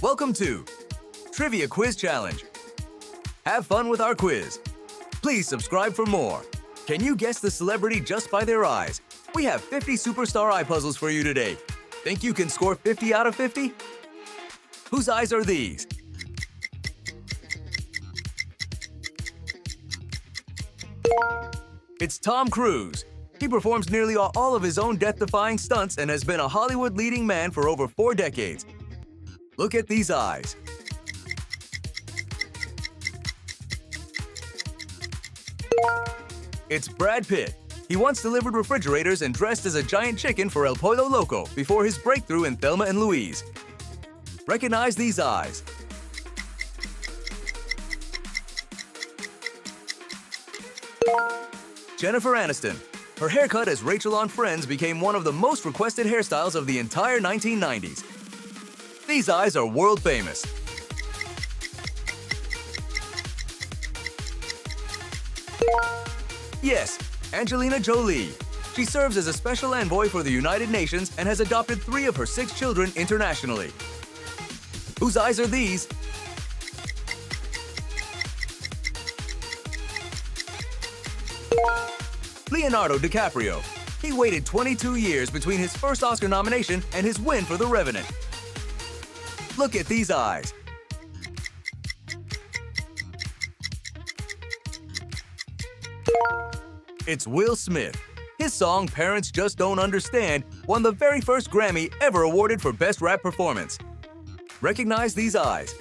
Welcome to Trivia Quiz Challenge. Have fun with our quiz. Please subscribe for more. Can you guess the celebrity just by their eyes? We have 50 superstar eye puzzles for you today. Think you can score 50 out of 50? Whose eyes are these? It's Tom Cruise. He performs nearly all of his own death-defying stunts and has been a Hollywood leading man for over 4 decades. Look at these eyes. It's Brad Pitt. He once delivered refrigerators and dressed as a giant chicken for El Pollo Loco before his breakthrough in Thelma and Louise. Recognize these eyes. Jennifer Aniston. Her haircut as Rachel on Friends became one of the most requested hairstyles of the entire 1990s. These eyes are world famous. Yes, Angelina Jolie. She serves as a special envoy for the United Nations and has adopted 3 of her 6 children internationally. Whose eyes are these? Leonardo DiCaprio. He waited 22 years between his first Oscar nomination and his win for The Revenant. Look at these eyes. It's Will Smith. His song Parents Just Don't Understand won the very first Grammy ever awarded for Best Rap Performance. Recognize these eyes.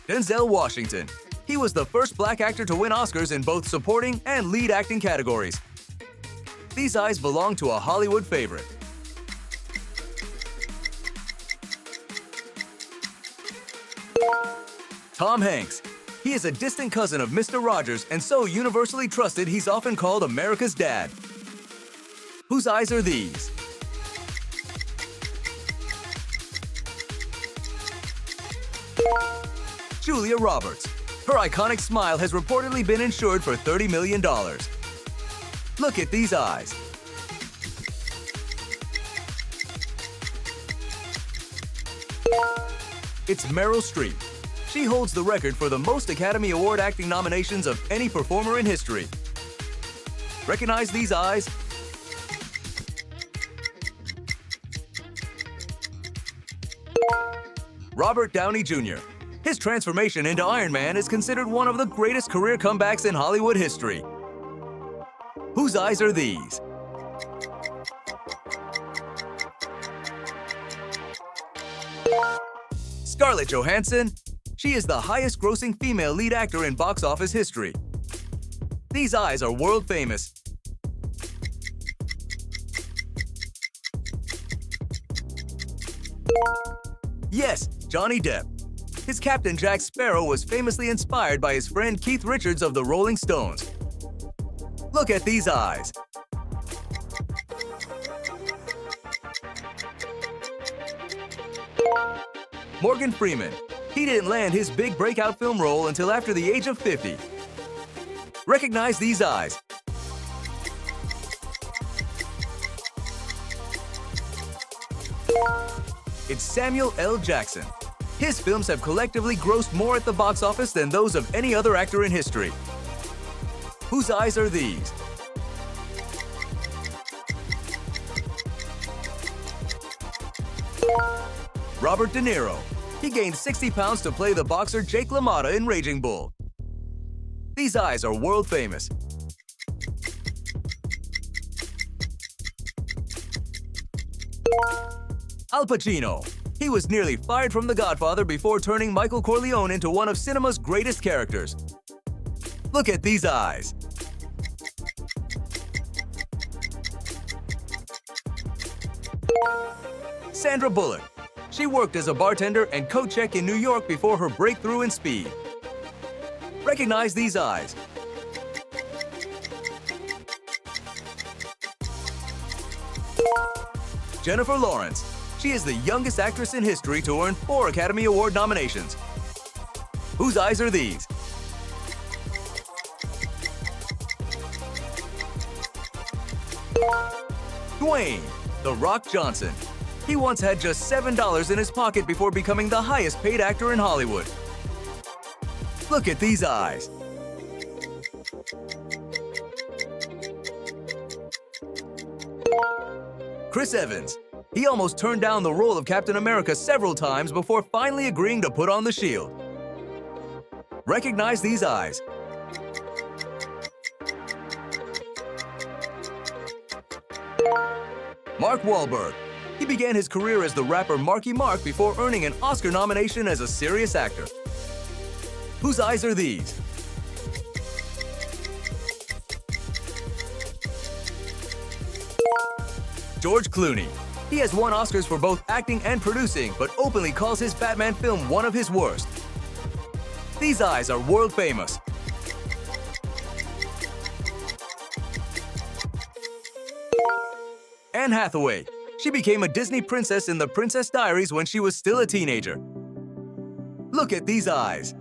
Denzel Washington. He was the first black actor to win Oscars in both supporting and lead acting categories. These eyes belong to a Hollywood favorite. Tom Hanks. He is a distant cousin of Mr. Rogers and so universally trusted he's often called America's dad. Whose eyes are these? Julia Roberts. Her iconic smile has reportedly been insured for $30 million. Look at these eyes. It's Meryl Streep. She holds the record for the most Academy Award acting nominations of any performer in history. Recognize these eyes? Robert Downey Jr. His transformation into Iron Man is considered one of the greatest career comebacks in Hollywood history. Whose eyes are these? Scarlett Johansson. She is the highest-grossing female lead actor in box office history. These eyes are world famous. Yes, Johnny Depp. His Captain Jack Sparrow was famously inspired by his friend Keith Richards of the Rolling Stones. Look at these eyes. Morgan Freeman. He didn't land his big breakout film role until after the age of 50. Recognize these eyes. It's Samuel L. Jackson. His films have collectively grossed more at the box office than those of any other actor in history. Whose eyes are these? Robert De Niro. He gained 60 pounds to play the boxer Jake LaMotta in Raging Bull. These eyes are world famous. Al Pacino. He was nearly fired from The Godfather before turning Michael Corleone into one of cinema's greatest characters. Look at these eyes. Sandra Bullock. She worked as a bartender and coat check in New York before her breakthrough in Speed. Recognize these eyes. Jennifer Lawrence. She is the youngest actress in history to earn 4 Academy Award nominations. Whose eyes are these? Dwayne "The Rock" Johnson. He once had just $7 in his pocket before becoming the highest paid actor in Hollywood. Look at these eyes. Chris Evans. He almost turned down the role of Captain America several times before finally agreeing to put on the shield. Recognize these eyes. Mark Wahlberg. He began his career as the rapper Marky Mark before earning an Oscar nomination as a serious actor. Whose eyes are these? George Clooney. He has won Oscars for both acting and producing, but openly calls his Batman film one of his worst. These eyes are world famous. Anne Hathaway. She became a Disney princess in The Princess Diaries when she was still a teenager. Look at these eyes.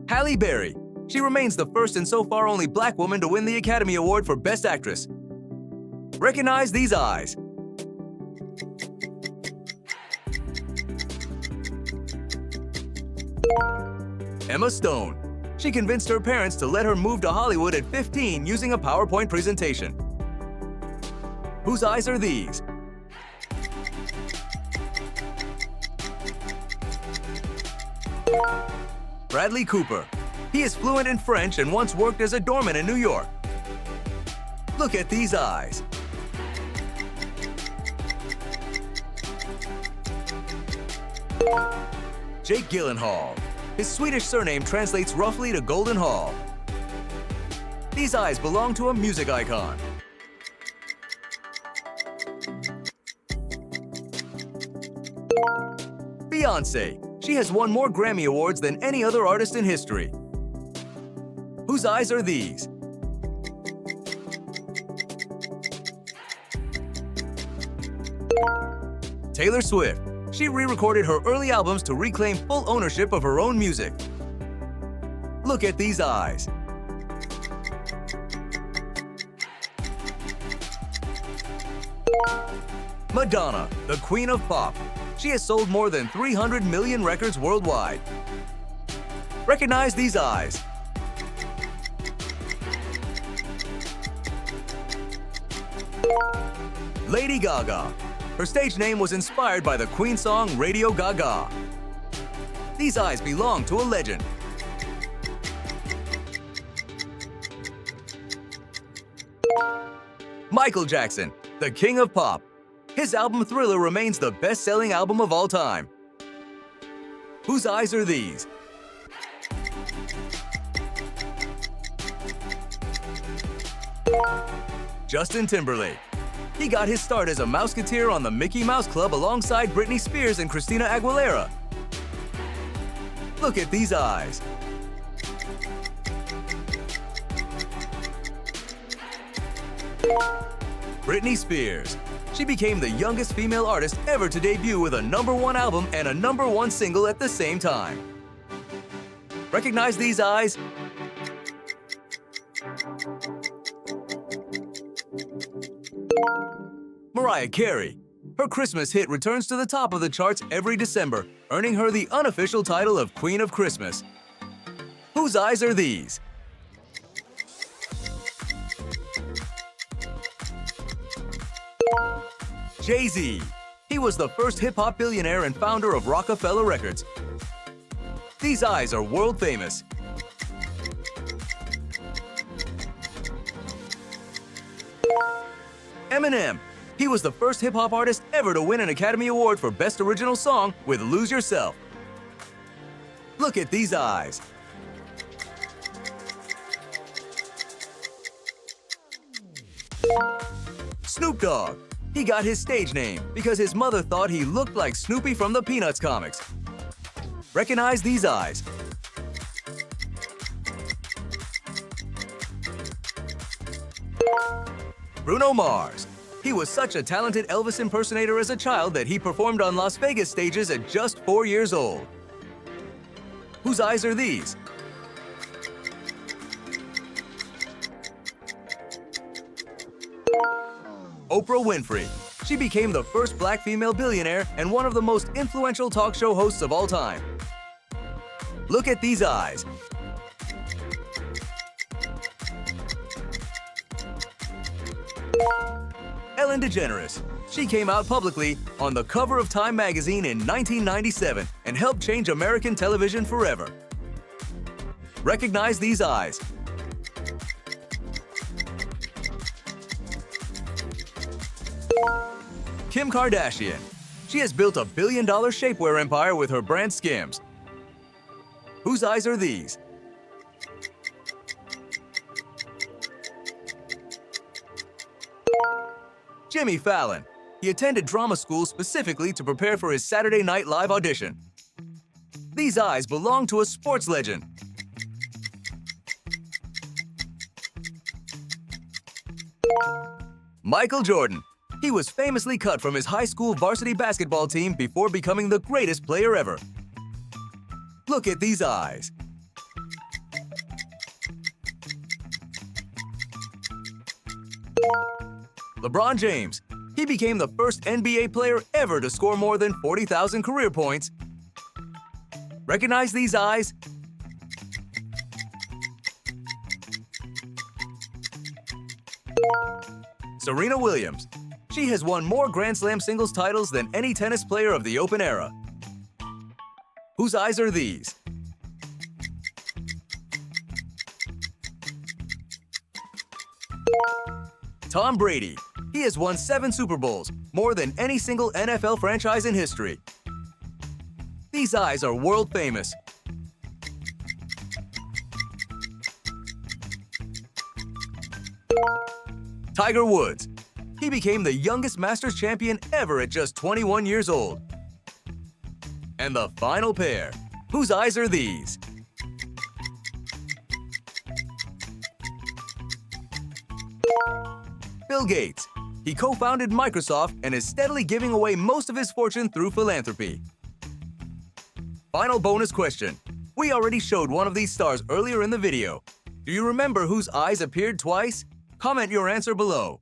Halle Berry. She remains the first and so far only Black woman to win the Academy Award for Best Actress. Recognize these eyes. Emma Stone. She convinced her parents to let her move to Hollywood at 15 using a PowerPoint presentation. Whose eyes are these? Bradley Cooper. He is fluent in French and once worked as a doorman in New York. Look at these eyes. Jake Gyllenhaal. His Swedish surname translates roughly to Golden Hall. These eyes belong to a music icon. Beyoncé. She has won more Grammy Awards than any other artist in history. Whose eyes are these? Taylor Swift. She re-recorded her early albums to reclaim full ownership of her own music. Look at these eyes. Madonna, the Queen of Pop. She has sold more than 300 million records worldwide. Recognize these eyes. Lady Gaga. Her stage name was inspired by the Queen song Radio Gaga. These eyes belong to a legend. Michael Jackson, the King of Pop. His album Thriller remains the best-selling album of all time. Whose eyes are these? Justin Timberlake. He got his start as a Mouseketeer on the Mickey Mouse Club alongside Britney Spears and Christina Aguilera. Look at these eyes. Britney Spears. She became the youngest female artist ever to debut with a #1 album and a #1 single at the same time. Recognize these eyes? Mariah Carey. Her Christmas hit returns to the top of the charts every December, earning her the unofficial title of Queen of Christmas. Whose eyes are these? Jay-Z. He was the first hip-hop billionaire and founder of Rockefeller Records. These eyes are world famous. Eminem. He was the first hip-hop artist ever to win an Academy Award for Best Original Song with Lose Yourself. Look at these eyes. Snoop Dogg. He got his stage name because his mother thought he looked like Snoopy from the Peanuts comics. Recognize these eyes. Bruno Mars. He was such a talented Elvis impersonator as a child that he performed on Las Vegas stages at just 4 years old. Whose eyes are these? Oprah Winfrey. She became the first black female billionaire and one of the most influential talk show hosts of all time. Look at these eyes. Ellen DeGeneres. She came out publicly on the cover of Time magazine in 1997 and helped change American television forever. Recognize these eyes. Kim Kardashian. She has built a billion-dollar shapewear empire with her brand Skims. Whose eyes are these? Jimmy Fallon. He attended drama school specifically to prepare for his Saturday Night Live audition. These eyes belong to a sports legend. Michael Jordan. He was famously cut from his high school varsity basketball team before becoming the greatest player ever. Look at these eyes. LeBron James. He became the first NBA player ever to score more than 40,000 career points. Recognize these eyes? Serena Williams. She has won more Grand Slam singles titles than any tennis player of the Open era. Whose eyes are these? Tom Brady. He has won 7 Super Bowls, more than any single NFL franchise in history. These eyes are world famous. Tiger Woods. He became the youngest Masters champion ever at just 21 years old. And the final pair. Whose eyes are these? Bill Gates. He co-founded Microsoft and is steadily giving away most of his fortune through philanthropy. Final bonus question. We already showed one of these stars earlier in the video. Do you remember whose eyes appeared twice? Comment your answer below.